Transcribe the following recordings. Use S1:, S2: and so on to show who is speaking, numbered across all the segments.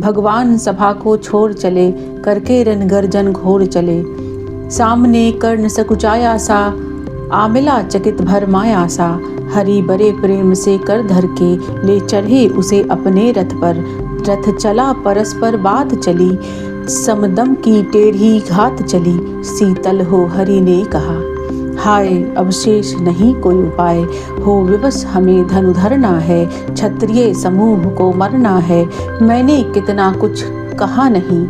S1: भगवान सभा को छोड़ चले, करके रण गर्जन घोर चले। सामने कर्ण सकुचाया सा, आमिला चकित भर माया सा। हरि बड़े प्रेम से कर धर के, ले चढ़े उसे अपने रथ पर। रथ चला परस्पर बात चली, समदम की टेढ़ी घात चली। शीतल हो हरि ने कहा, हाय अब शेष नहीं कोई उपाय। हो विवश हमें धनु धरना है, क्षत्रिय समूह को मरना है। मैंने कितना कुछ कहा नहीं,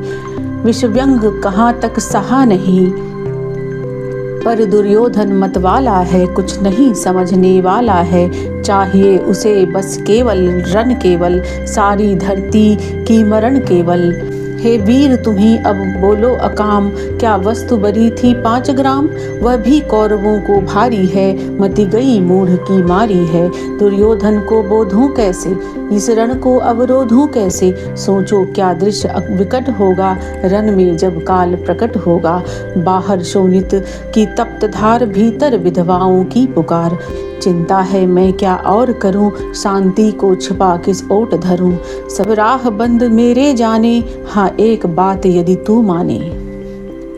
S1: विषव्यंग कहाँ तक सहा नहीं। पर दुर्योधन मतवाला है, कुछ नहीं समझने वाला है। चाहिए उसे बस केवल रण केवल, सारी धरती की मरण केवल। हे वीर तुम्ही अब बोलो अकाम, क्या वस्तु बरी थी 5 ग्राम। वह भी कौरवों को भारी है, मति गई मूढ़ की मारी है। दुर्योधन को बोधूं कैसे, इस रण को अवरोधूं कैसे। सोचो क्या दृश्य विकट होगा, रण में जब काल प्रकट होगा। बाहर शोणित की तप्त धार, भीतर विधवाओं की पुकार। चिंता है मैं क्या और करूं, शांति को छिपा किस ओट धरूं। सब राह बंद मेरे जाने, हाँ एक बात यदि तू माने।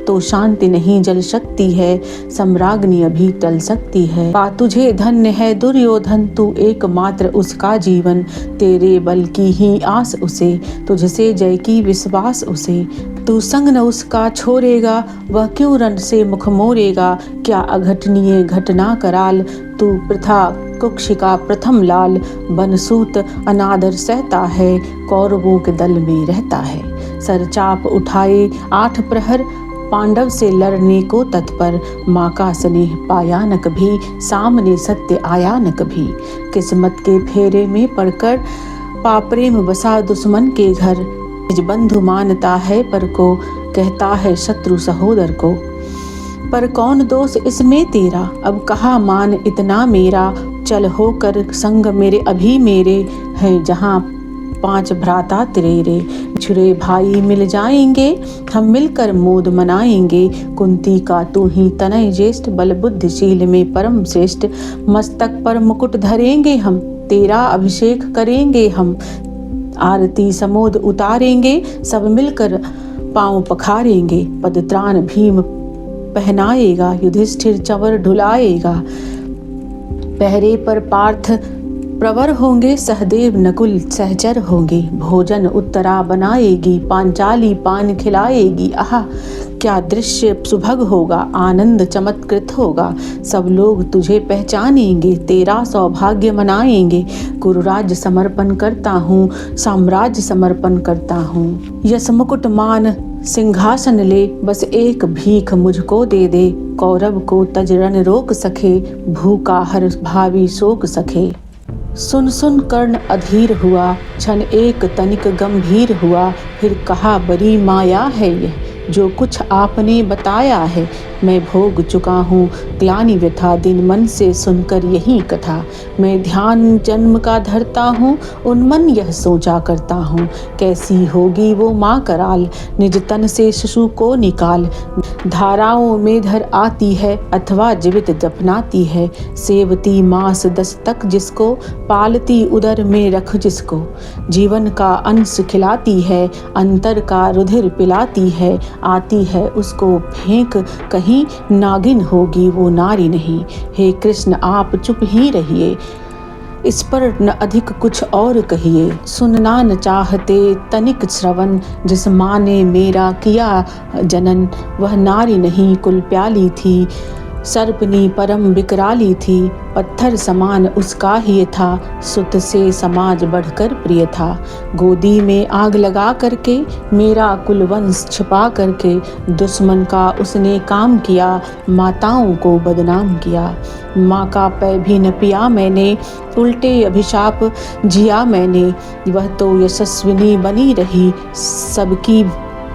S1: तो शांति नहीं जल सकती है, सम्राज्ञी अभी टल सकती है। पा तुझे धन्य है दुर्योधन, तू एकमात्र उसका जीवन। तेरे बल की ही आस उसे, तुझसे जय की विश्वास उसे। तू संग न उसका छोड़ेगा, वह क्यों रण से मुख मोड़ेगा। क्या अघटनीय घटना कराल, तू प्रथा कुक्ष का प्रथम लाल। बनसूत अनादर सहता है, कौरवों के दल में रहता है। सरचाप उठाए 8 प्रहर, पांडव से लड़ने को तत्पर। माँ का स्नेह पाया न कभी, सामने सत्य आया न कभी। किस्मत के फेरे में पड़कर, पाप्रेम बसा दुश्मन के घर। निज बंधु मानता है पर को, कहता है शत्रु सहोदर को। पर कौन दोष इसमें तेरा, अब कहा मान इतना मेरा। चल होकर संग मेरे अभी मेरे, हैं जहाँ 5 भ्राता तेरे। छुरे भाई मिल जाएंगे, हम मिलकर मोद मनाएंगे। कुंती का तू ही तनय ज्येष्ठ, बल बुद्धिशील में परम श्रेष्ठ। मस्तक पर मुकुट धरेंगे हम, तेरा अभिषेक करेंगे हम। आरती समोद उतारेंगे, सब मिलकर पांव पखारेंगे। पदत्राण भीम पहनाएगा, युधिष्ठिर चंवर ढुलाएगा। पहरे पर पार्थ प्रवर होंगे, सहदेव नकुल सहचर होंगे। भोजन उत्तरा बनाएगी, पांचाली पान खिलाएगी। आहा क्या दृश्य सुभग होगा, आनंद चमत्कृत होगा। सब लोग तुझे पहचानेंगे, तेरा सौभाग्य मनाएंगे। कुरुराज समर्पण करता हूँ, साम्राज्य समर्पण करता हूँ। यश मुकुट मान सिंहासन ले, बस एक भीख मुझको दे दे। कौरव को तज रण रोक सके, भूखा हर भावी शोक सके। सुन सुन कर्ण अधीर हुआ, क्षण एक तनिक गंभीर हुआ। फिर कहा बड़ी माया है यह, जो कुछ आपने बताया है। मैं भोग चुका हूँ ग्लानि व्यथा, दिन मन से सुनकर यही कथा। मैं ध्यान जन्म का धरता हूँ, उन्मन यह सोचा करता हूँ। कैसी होगी वो माँ कराल, निज तन से शिशु को निकाल। धाराओं में धर आती है, अथवा जीवित दफनाती है। सेवती मास 10 तक जिसको, पालती उदर में रख जिसको। जीवन का अंश खिलाती है, अंतर का रुधिर पिलाती है। आती है उसको फेंक कहीं, नागिन होगी वो नारी नहीं। हे कृष्ण आप चुप ही रहिए, इस पर न अधिक कुछ और कहिए। सुनना न चाहते तनिक श्रवण, जिस माँ ने मेरा किया जनन। वह नारी नहीं कुल प्याली थी, सर्पनी परम विकराली थी। पत्थर समान उसका ही था, सुत से समाज बढ़कर प्रिय था। गोदी में आग लगा करके, मेरा कुलवंश छिपा करके। दुश्मन का उसने काम किया, माताओं को बदनाम किया। माँ का पै भी न पिया मैंने, उल्टे अभिशाप जिया मैंने। वह तो यशस्विनी बनी रही, सबकी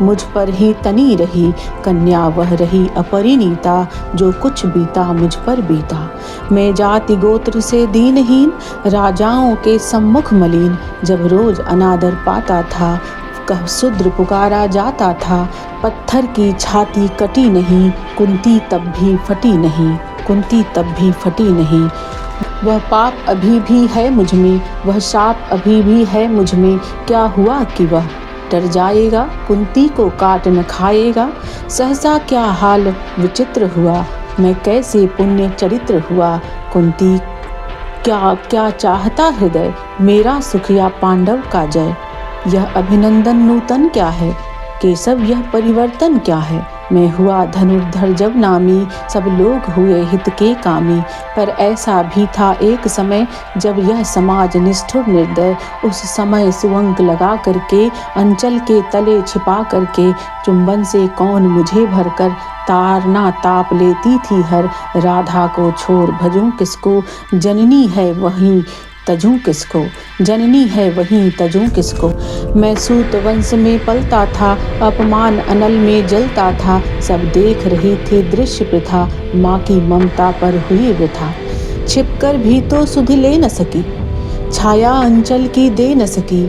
S1: मुझ पर ही तनी रही। कन्या वह रही अपरिणीता, जो कुछ बीता मुझ पर बीता। मैं जाति गोत्र से दीनहीन, राजाओं के सम्मुख मलिन। जब रोज अनादर पाता था, कह शूद्र पुकारा जाता था। पत्थर की छाती कटी नहीं, कुंती तब भी फटी नहीं। कुंती तब भी फटी नहीं। वह पाप अभी भी है मुझ में, वह शाप अभी भी है मुझ में। क्या हुआ कि वह डर जाएगा, कुंती को काट न खाएगा। सहसा क्या हाल विचित्र हुआ, मैं कैसे पुण्य चरित्र हुआ। कुंती क्या क्या चाहता हृदय, मेरा सुख या पांडव का जय। यह अभिनंदन नूतन क्या है, केशव यह परिवर्तन क्या है। मैं हुआ धनुर्धर जब नामी, सब लोग हुए हित के कामी। पर ऐसा भी था एक समय, जब यह समाज निष्ठुर निर्दय। उस समय सुअंक लगा करके, अंचल के तले छिपा करके, चुंबन से कौन मुझे भरकर तारना ताप लेती थी हर। राधा को छोड़ भजूं किसको, जननी है वहीं तजूं किसको। जननी है वहीं तजूं किसको। मैं सूत वंश में पलता था, अपमान अनल में जलता था। सब देख रहे थे दृश्य प्रथा, माँ की ममता पर हुई वृथा। छिपकर भी तो सुध ले न सकी, छाया अंचल की दे न सकी।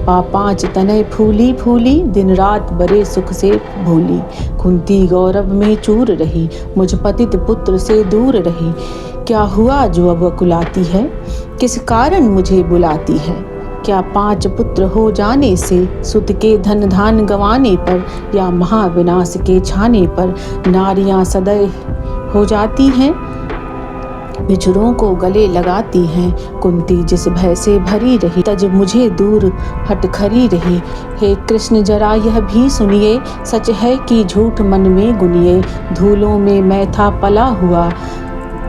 S1: पांच तनय फूली फूली, दिन रात बड़े सुख से भूली। कुंती गौरव में चूर रही, मुझ पतित पुत्र से दूर रही। क्या हुआ जो अब कुलाती है, किस कारण मुझे बुलाती है। क्या 5 पुत्र हो जाने से, सुत के धन धान गंवाने पर, या महाविनाश के छाने पर नारियां सदैव हो जाती हैं, बिछड़ों को गले लगाती हैं। कुंती जिस भय से भरी रही, तज मुझे दूर हट खरी रही। हे कृष्ण जरा यह भी सुनिए, सच है कि झूठ मन में गुनिए। धूलों में मैं था पला हुआ,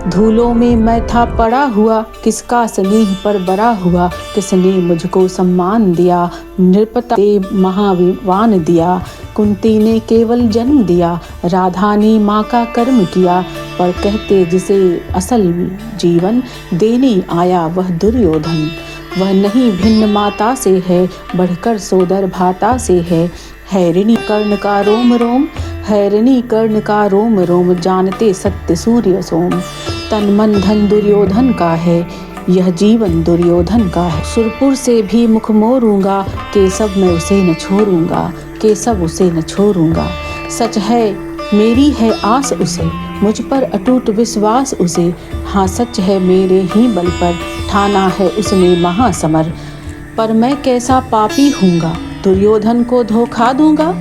S1: धूलों में मैं था पड़ा हुआ। किसका स्नेह पर बड़ा हुआ, किसने मुझको सम्मान दिया। नृपता ने महाविवान दिया, कुंती ने केवल जन्म दिया। राधा ने माँ का कर्म किया, पर कहते जिसे असल जीवन देने आया वह दुर्योधन। वह नहीं भिन्न माता से है, बढ़कर सोदर भाता से है। हैरिणी कर्ण का रोम रोम, हैरिणी कर्ण का रोम रोम, जानते सत्य सूर्य सोम। तन मन धन दुर्योधन का है, यह जीवन दुर्योधन का है। सुरपुर से भी मुख मोरूंगा, केशव मैं उसे न छोड़ूंगा, केशव उसे न छोड़ूंगा। सच है मेरी है आस उसे, मुझ पर अटूट विश्वास उसे। हाँ सच है मेरे ही बल पर, ठाना है उसने महासमर। पर मैं कैसा पापी हूँगा, दुर्योधन को धोखा दूंगा।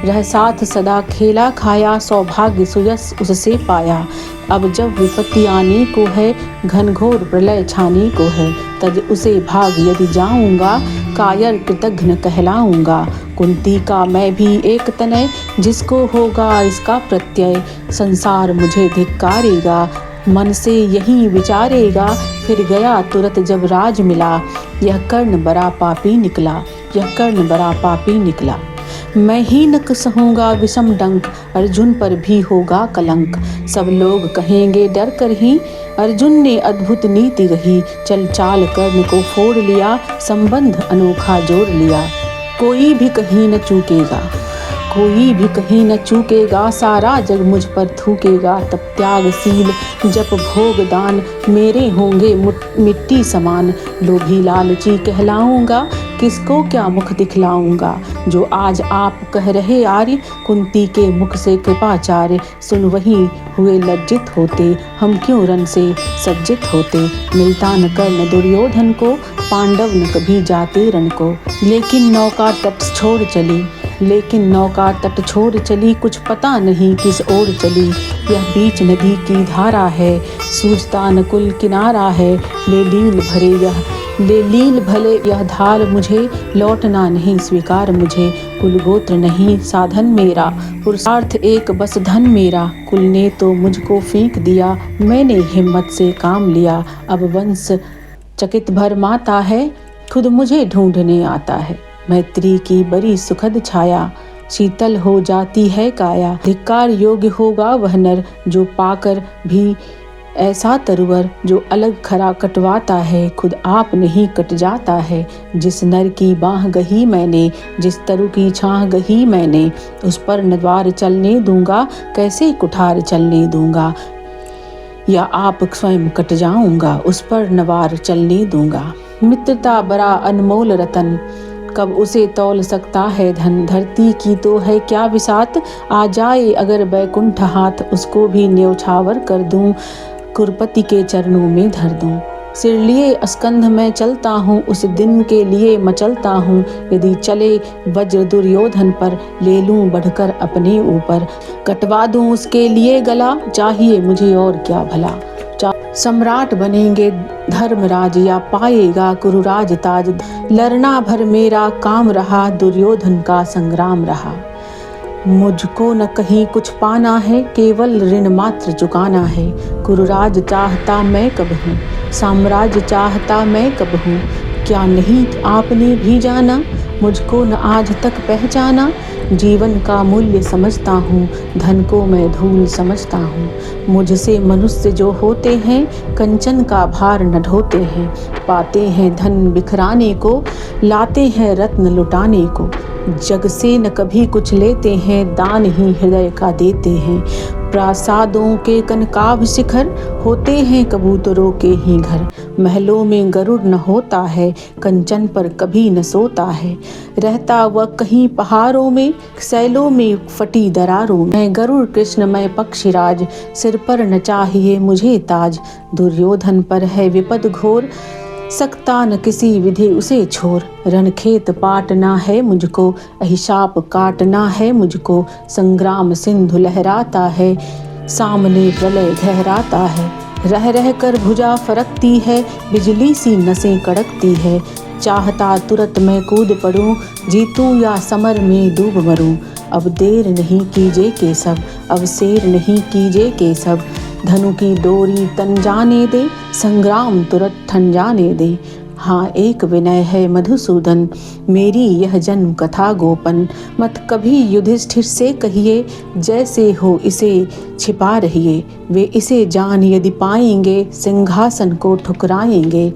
S1: रह साथ सदा खेला खाया, सौभाग्य सुयस उससे पाया। अब जब विपत्ति आने को है, घनघोर प्रलय छाने को है। तज उसे भाग यदि जाऊंगा, कायर कृतघ्न कहलाऊंगा। कुंती का मैं भी एक तनय, जिसको होगा इसका प्रत्यय। संसार मुझे धिक्कारेगा, मन से यही विचारेगा। फिर गया तुरंत जब राज मिला, यह कर्ण बड़ा पापी निकला, यह कर्ण बड़ा पापी निकला। मैं ही न सहूँगा विषम डंक, अर्जुन पर भी होगा कलंक। सब लोग कहेंगे डर कर ही, अर्जुन ने अद्भुत नीति रही। चल चाल कर्ण को फोड़ लिया, संबंध अनोखा जोड़ लिया। कोई भी कहीं न चूकेगा, कोई भी कहीं न चूकेगा। सारा जग मुझ पर थूकेगा, तब त्यागशील जप भोग दान, मेरे होंगे मिट्टी समान। लोभी लालची कहलाऊंगा, किसको क्या मुख दिखलाऊंगा। जो आज आप कह रहे आर्य, कुंती के मुख से कृपाचार्य। सुन वहीं हुए लज्जित होते, हम क्यों रन से सज्जित होते। मिलता न कर्ण दुर्योधन को, पांडव न कभी जाते रण को। लेकिन नौका तट छोड़ चली, लेकिन नौका तट छोड़ चली, कुछ पता नहीं किस ओर चली। यह बीच नदी की धारा है, सूझता न कुल किनारा है। ले लील भले यह धार मुझे, लौटना नहीं स्वीकार मुझे। कुल गोत्र नहीं साधन मेरा, पुरुषार्थ एक बस धन मेरा। कुल ने तो मुझको फेंक दिया, मैंने हिम्मत से काम लिया। अब वंश चकित भर माता है, खुद मुझे ढूंढने आता है। मैत्री की बड़ी सुखद छाया, शीतल हो जाती है काया। धिक्कार योग्य होगा वह नर, जो पाकर भी ऐसा तरुवर। जो अलग खरा कटवाता है, खुद आप नहीं कट जाता है। जिस नर की बाह गही मैंने, जिस तरु की छाह गही मैंने, उस पर नवार चलने दूंगा, कैसे कुठार चलने दूंगा। या आप स्वयं कट जाऊंगा, उस पर नवार चलने दूंगा। मित्रता बड़ा अनमोल रतन, कब उसे तौल सकता है धन। धरती की तो है क्या बिसात, आ जाए अगर बैकुंठ हाथ। उसको भी न्यौछावर कर दूं, कुरपति के चरणों में धर दूं। सिर लिए स्कंध में चलता हूँ, उस दिन के लिए मचलता हूँ। यदि चले वज्र दुर्योधन पर, ले लूँ बढ़कर अपने ऊपर। कटवा दूँ उसके लिए गला, चाहिए मुझे और क्या भला। सम्राट बनेंगे धर्मराज, या पाएगा कुरुराज ताज। लड़ना भर मेरा काम रहा, दुर्योधन का संग्राम रहा। मुझको न कहीं कुछ पाना है, केवल ऋण मात्र चुकाना है। कुरुराज चाहता मैं कब हूँ, साम्राज्य चाहता मैं कब हूँ। क्या नहीं आपने भी जाना, मुझको न आज तक पहचाना। जीवन का मूल्य समझता हूँ, धन को मैं धूल समझता हूँ। मुझसे मनुष्य जो होते हैं, कंचन का भार न ढोते हैं। पाते हैं धन बिखराने को, लाते हैं रत्न लुटाने को। जग से न कभी कुछ लेते हैं, दान ही हृदय का देते हैं। प्रासादों के कनकाभ शिखर, होते हैं कबूतरों के ही घर। महलों में गरुड़ न होता है, कंचन पर कभी न सोता है। रहता वह कहीं पहाड़ों में, सैलों में फटी दरारों में। मैं गरुड़ कृष्ण मैं पक्षीराज, सिर पर न चाहिए मुझे ताज। दुर्योधन पर है विपद घोर, सकता न किसी विधि उसे छोर। रणखेत पाटना है मुझको, अहिशाप काटना है मुझको। संग्राम सिंधु लहराता है, सामने प्रलय गहराता है। रह रह कर भुजा फरकती है, बिजली सी नसें कड़कती है। चाहता तुरंत मैं कूद पड़ूं, जीतूं या समर में डूब मरूं। अब देर नहीं कीजे केशव, अब शेर नहीं कीजे केशव। धनु की डोरी तन जाने दे, संग्राम तुरंत ठन जाने दे। हाँ एक विनय है मधुसूदन, मेरी यह जन्म कथा गोपन। मत कभी युधिष्ठिर से कहिए, जैसे हो इसे छिपा रहिए। वे इसे जान यदि पाएंगे, सिंहासन को ठुकराएंगे।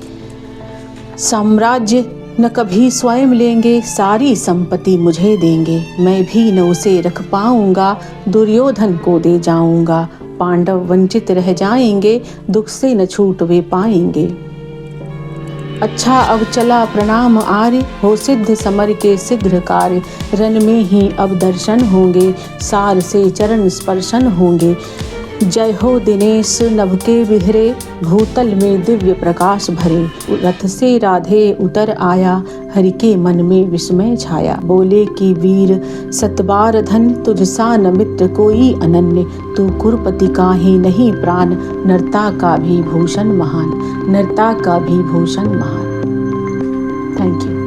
S1: साम्राज्य न कभी स्वयं लेंगे, सारी संपत्ति मुझे देंगे। मैं भी न उसे रख पाऊंगा, दुर्योधन को दे जाऊंगा। पांडव वंचित रह जाएंगे, दुख से न छूट वे पाएंगे। अच्छा अब चला प्रणाम आर्य, हो सिद्ध समर के शीघ्र कार्य। रण में ही अब दर्शन होंगे, सार से चरण स्पर्शन होंगे। जय हो दिनेश नभ के बिहरे, भूतल में दिव्य प्रकाश भरे। रथ से राधे उतर आया, हरि के मन में विस्मय छाया। बोले कि वीर सतबार धन, तुझसा न मित्र कोई अनन्य। तू कुरुपति का ही नहीं प्राण, नरता का भी भूषण महान, नरता का भी भूषण महान। Thank you.